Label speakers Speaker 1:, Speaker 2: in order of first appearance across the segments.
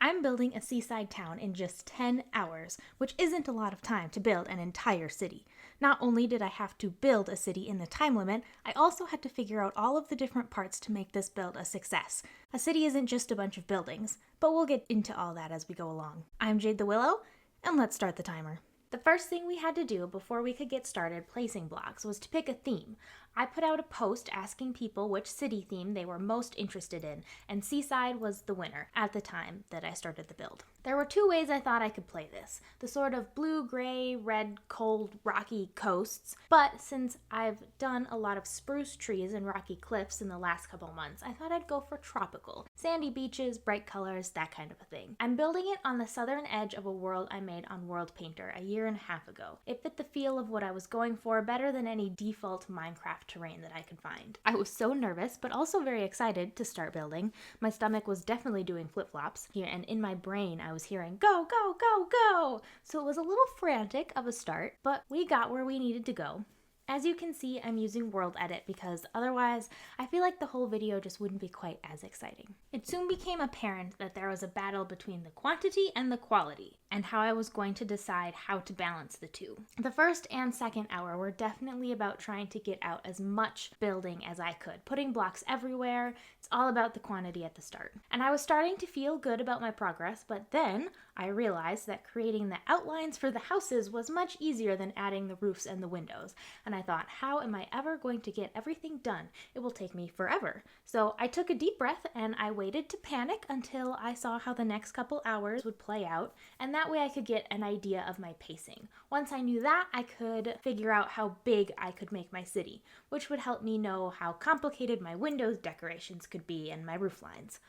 Speaker 1: I'm building a seaside town in just 10 hours, which isn't a lot of time to build an entire city. Not only did I have to build a city in the time limit, I also had to figure out all of the different parts to make this build a success. A city isn't just a bunch of buildings, but we'll get into all that as we go along. I'm Jade the Willow, and let's start the timer. The first thing we had to do before we could get started placing blocks was to pick a theme. I put out a post asking people which city theme they were most interested in, and Seaside was the winner at the time that I started the build. There were two ways I thought I could play this, the sort of blue, gray, red, cold, rocky coasts, but since I've done a lot of spruce trees and rocky cliffs in the last couple months, I thought I'd go for tropical, sandy beaches, bright colors, that kind of a thing. I'm building it on the southern edge of a world I made on World Painter a year and a half ago. It fit the feel of what I was going for better than any default Minecraft terrain that I could find. I was so nervous, but also very excited to start building. My stomach was definitely doing flip-flops here, and in my brain I was hearing, go, go, go, go! So it was a little frantic of a start, but we got where we needed to go. As you can see, I'm using World Edit because otherwise I feel like the whole video just wouldn't be quite as exciting. It soon became apparent that there was a battle between the quantity and the quality, and how I was going to decide how to balance the two. The first and second hour were definitely about trying to get out as much building as I could, putting blocks everywhere. It's all about the quantity at the start. And I was starting to feel good about my progress, but then I realized that creating the outlines for the houses was much easier than adding the roofs and the windows. And I thought, how am I ever going to get everything done? It will take me forever. So I took a deep breath and I waited to panic until I saw how the next couple hours would play out, and that way I could get an idea of my pacing. Once I knew that, I could figure out how big I could make my city, which would help me know how complicated my windows decorations could be and my roof lines.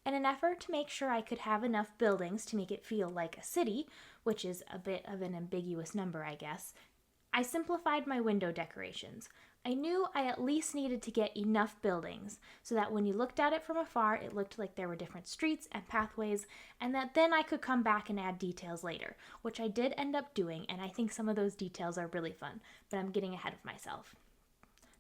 Speaker 1: In an effort to make sure I could have enough buildings to make it feel like a city, which is a bit of an ambiguous number, I guess, I simplified my window decorations. I knew I at least needed to get enough buildings so that when you looked at it from afar, it looked like there were different streets and pathways, and that then I could come back and add details later, which I did end up doing, and I think some of those details are really fun, but I'm getting ahead of myself.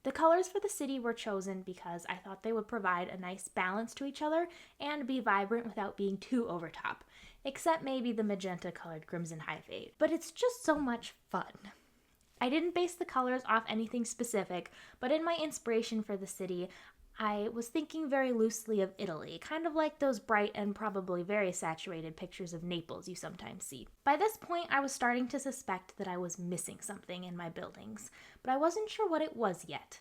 Speaker 1: The colors for the city were chosen because I thought they would provide a nice balance to each other and be vibrant without being too over top, except maybe the magenta colored Crimson High Fade. But it's just so much fun. I didn't base the colors off anything specific, but in my inspiration for the city, I was thinking very loosely of Italy, kind of like those bright and probably very saturated pictures of Naples you sometimes see. By this point, I was starting to suspect that I was missing something in my buildings, but I wasn't sure what it was yet.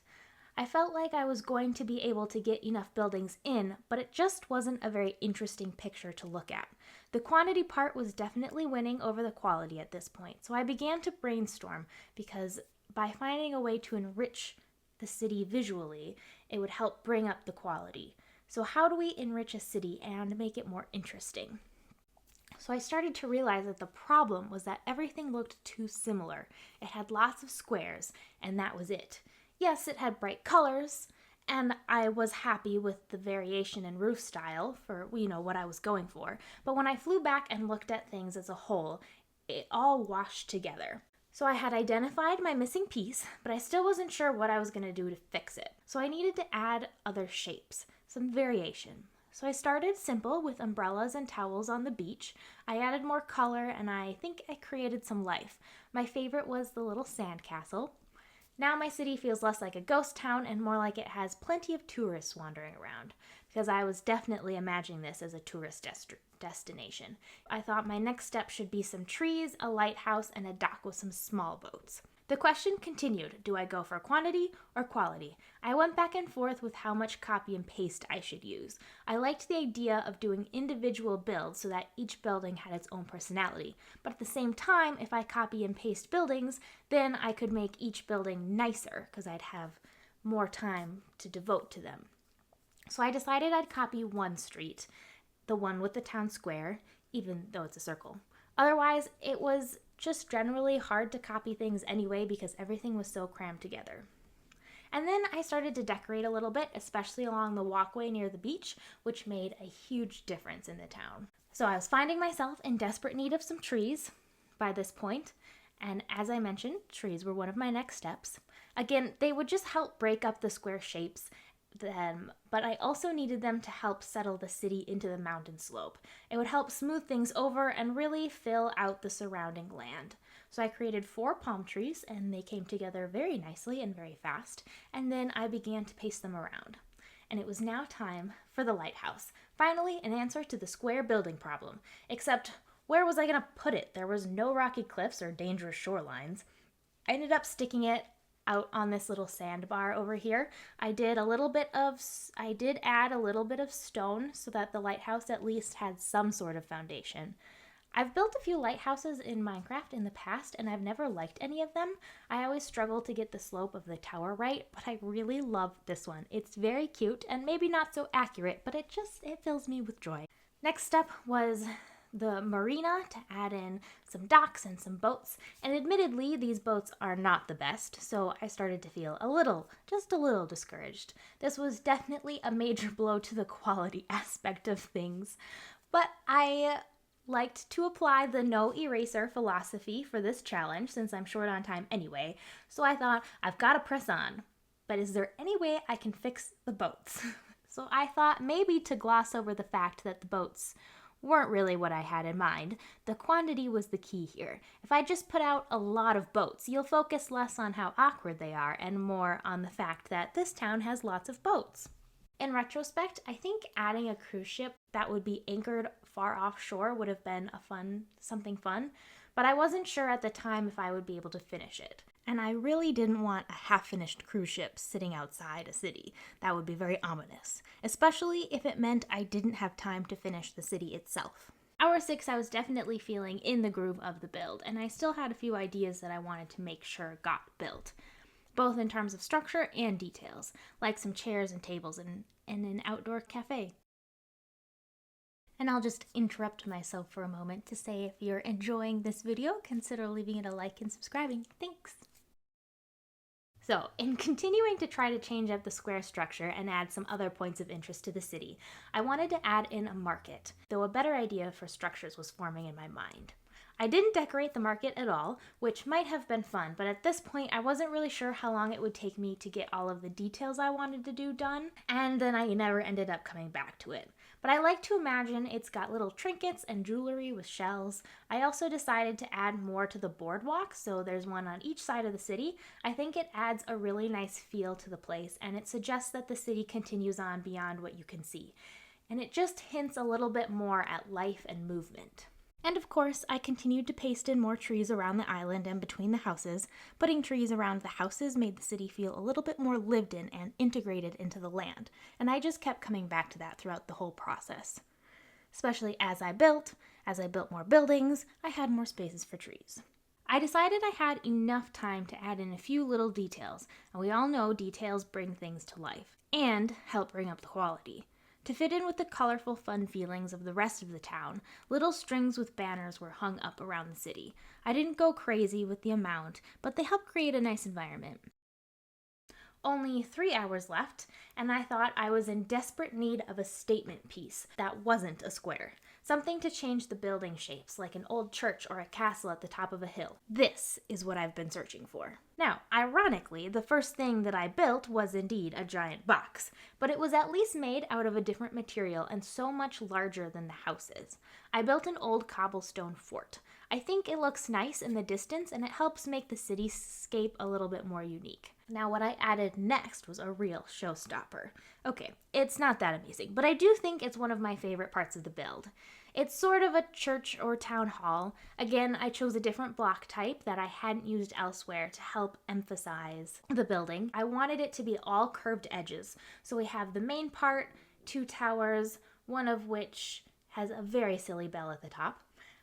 Speaker 1: I felt like I was going to be able to get enough buildings in, but it just wasn't a very interesting picture to look at. The quantity part was definitely winning over the quality at this point, so I began to brainstorm because by finding a way to enrich the city visually, it would help bring up the quality. So how do we enrich a city and make it more interesting? So I started to realize that the problem was that everything looked too similar. It had lots of squares, and that was it. Yes, it had bright colors, and I was happy with the variation in roof style for, what I was going for. But when I flew back and looked at things as a whole, it all washed together. So I had identified my missing piece, but I still wasn't sure what I was going to do to fix it. So I needed to add other shapes, some variation. So I started simple with umbrellas and towels on the beach. I added more color, and I think I created some life. My favorite was the little sand castle. Now my city feels less like a ghost town and more like it has plenty of tourists wandering around, because I was definitely imagining this as a tourist destination. I thought my next step should be some trees, a lighthouse, and a dock with some small boats. The question continued, do I go for quantity or quality? I went back and forth with how much copy and paste I should use. I liked the idea of doing individual builds so that each building had its own personality. But at the same time, if I copy and paste buildings, then I could make each building nicer because I'd have more time to devote to them. So I decided I'd copy one street, the one with the town square, even though it's a circle. Otherwise, it was just generally hard to copy things anyway because everything was so crammed together. And then I started to decorate a little bit, especially along the walkway near the beach, which made a huge difference in the town. So I was finding myself in desperate need of some trees by this point, and as I mentioned, trees were one of my next steps. Again, they would just help break up the square shapes them, but I also needed them to help settle the city into the mountain slope. It would help smooth things over and really fill out the surrounding land. So I created 4 palm trees, and they came together very nicely and very fast, and then I began to paste them around. And it was now time for the lighthouse. Finally, an answer to the square building problem. Except, where was I going to put it? There was no rocky cliffs or dangerous shorelines. I ended up sticking it out on this little sandbar over here. I did add a little bit of stone so that the lighthouse at least had some sort of foundation. I've built a few lighthouses in Minecraft in the past, and I've never liked any of them. I always struggle to get the slope of the tower right, but I really love this one. It's very cute and maybe not so accurate, but it fills me with joy. Next step was the marina to add in some docks and some boats, and admittedly these boats are not the best, so I started to feel just a little discouraged. This was definitely a major blow to the quality aspect of things, but I liked to apply the no eraser philosophy for this challenge since I'm short on time anyway, so I thought I've got to press on. But is there any way I can fix the boats? So I thought maybe to gloss over the fact that the boats weren't really what I had in mind. The quantity was the key here. If I just put out a lot of boats, you'll focus less on how awkward they are and more on the fact that this town has lots of boats. In retrospect, I think adding a cruise ship that would be anchored far offshore would have been something fun, but I wasn't sure at the time if I would be able to finish it. And I really didn't want a half-finished cruise ship sitting outside a city. That would be very ominous, especially if it meant I didn't have time to finish the city itself. Hour 6, I was definitely feeling in the groove of the build, and I still had a few ideas that I wanted to make sure got built, both in terms of structure and details, like some chairs and tables and an outdoor cafe. And I'll just interrupt myself for a moment to say if you're enjoying this video, consider leaving it a like and subscribing. Thanks! So, in continuing to try to change up the square structure and add some other points of interest to the city, I wanted to add in a market, though a better idea for structures was forming in my mind. I didn't decorate the market at all, which might have been fun, but at this point I wasn't really sure how long it would take me to get all of the details I wanted to do done, and then I never ended up coming back to it. But I like to imagine it's got little trinkets and jewelry with shells. I also decided to add more to the boardwalk, so there's one on each side of the city. I think it adds a really nice feel to the place, and it suggests that the city continues on beyond what you can see. And it just hints a little bit more at life and movement. And of course, I continued to paste in more trees around the island and between the houses. Putting trees around the houses made the city feel a little bit more lived in and integrated into the land, and I just kept coming back to that throughout the whole process. Especially as I built more buildings, I had more spaces for trees. I decided I had enough time to add in a few little details, and we all know details bring things to life, and help bring up the quality. To fit in with the colorful, fun feelings of the rest of the town, little strings with banners were hung up around the city. I didn't go crazy with the amount, but they helped create a nice environment. Only 3 hours left, and I thought I was in desperate need of a statement piece that wasn't a square. Something to change the building shapes, like an old church or a castle at the top of a hill. This is what I've been searching for. Now, ironically, the first thing that I built was indeed a giant box, but it was at least made out of a different material and so much larger than the house is. I built an old cobblestone fort. I think it looks nice in the distance, and it helps make the cityscape a little bit more unique. Now, what I added next was a real showstopper. Okay, it's not that amazing, but I do think it's one of my favorite parts of the build. It's sort of a church or town hall. Again, I chose a different block type that I hadn't used elsewhere to help emphasize the building. I wanted it to be all curved edges, so we have the main part, 2 towers, one of which has a very silly bell at the top.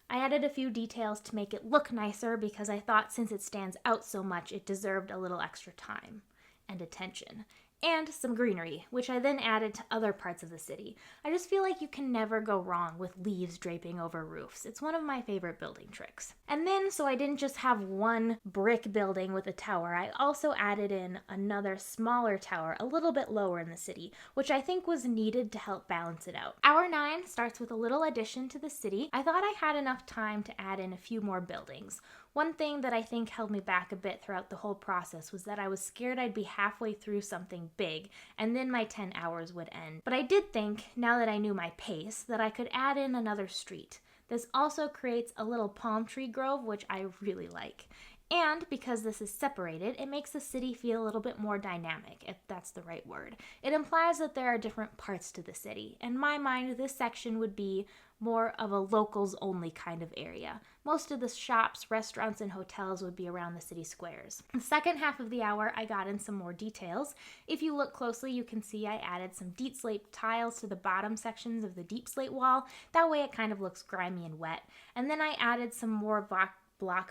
Speaker 1: I added a few details to make it look nicer because I thought since it stands out so much, it deserved a little extra time and attention. And some greenery, which I then added to other parts of the city. I just feel like you can never go wrong with leaves draping over roofs. It's one of my favorite building tricks. And then, so I didn't just have one brick building with a tower, I also added in another smaller tower a little bit lower in the city, which I think was needed to help balance it out. Hour 9 starts with a little addition to the city. I thought I had enough time to add in a few more buildings. One thing that I think held me back a bit throughout the whole process was that I was scared I'd be halfway through something big, and then my 10 hours would end. But I did think, now that I knew my pace, that I could add in another street. This also creates a little palm tree grove, which I really like. And because this is separated, it makes the city feel a little bit more dynamic, if that's the right word. It implies that there are different parts to the city. In my mind, this section would be more of a locals-only kind of area. Most of the shops, restaurants, and hotels would be around the city squares. The second half of the hour, I got in some more details. If you look closely, you can see I added some deep slate tiles to the bottom sections of the deep slate wall. That way it kind of looks grimy and wet. And then I added some more block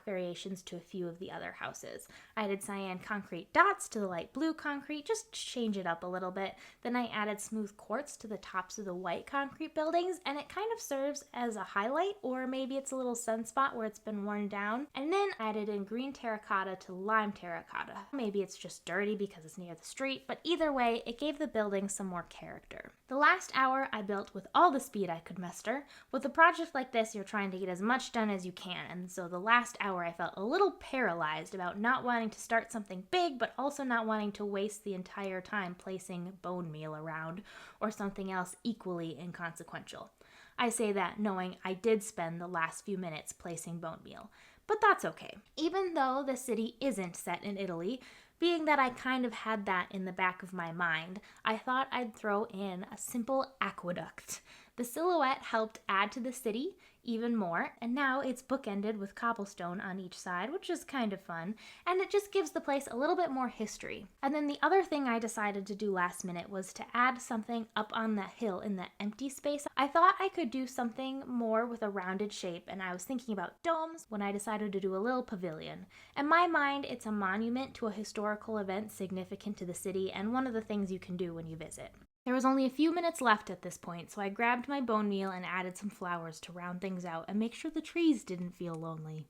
Speaker 1: variations to a few of the other houses. I added cyan concrete dots to the light blue concrete, just to change it up a little bit. Then I added smooth quartz to the tops of the white concrete buildings, and it kind of serves as a highlight, or maybe it's a little sunspot where it's been worn down. And then I added in green terracotta to lime terracotta. Maybe it's just dirty because it's near the street, but either way, it gave the building some more character. The last hour I built with all the speed I could muster. With a project like this, you're trying to get as much done as you can, and so the last hour I felt a little paralyzed about not wanting to start something big, but also not wanting to waste the entire time placing bone meal around or something else equally inconsequential. I say that knowing I did spend the last few minutes placing bone meal, but that's okay. Even though the city isn't set in Italy, being that I kind of had that in the back of my mind, I thought I'd throw in a simple aqueduct. The silhouette helped add to the city even more, and now it's bookended with cobblestone on each side, which is kind of fun, and it just gives the place a little bit more history. And then the other thing I decided to do last minute was to add something up on the hill in the empty space. I thought I could do something more with a rounded shape, and I was thinking about domes when I decided to do a little pavilion. In my mind, it's a monument to a historical event significant to the city, and one of the things you can do when you visit. There was only a few minutes left at this point, so I grabbed my bone meal and added some flowers to round things out and make sure the trees didn't feel lonely.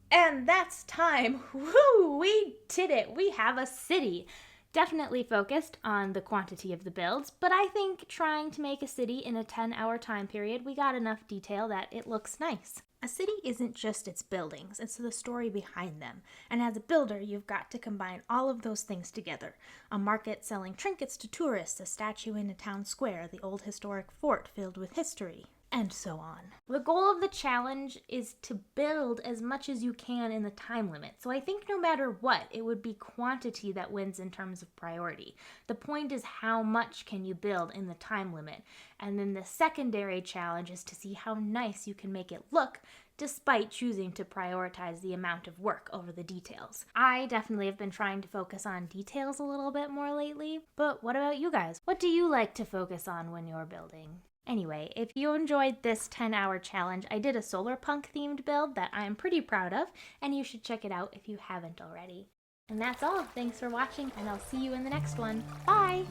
Speaker 1: And that's time! Woo! We did it! We have a city! Definitely focused on the quantity of the builds, but I think trying to make a city in a 10-hour time period, we got enough detail that it looks nice. A city isn't just its buildings, it's the story behind them. And as a builder, you've got to combine all of those things together. A market selling trinkets to tourists, a statue in a town square, the old historic fort filled with history, and so on. The goal of the challenge is to build as much as you can in the time limit. So I think no matter what, it would be quantity that wins in terms of priority. The point is how much can you build in the time limit. And then the secondary challenge is to see how nice you can make it look despite choosing to prioritize the amount of work over the details. I definitely have been trying to focus on details a little bit more lately, but what about you guys? What do you like to focus on when you're building? Anyway, if you enjoyed this 10-hour challenge, I did a solar punk themed build that I am pretty proud of, and you should check it out if you haven't already. And that's all. Thanks for watching, and I'll see you in the next one. Bye!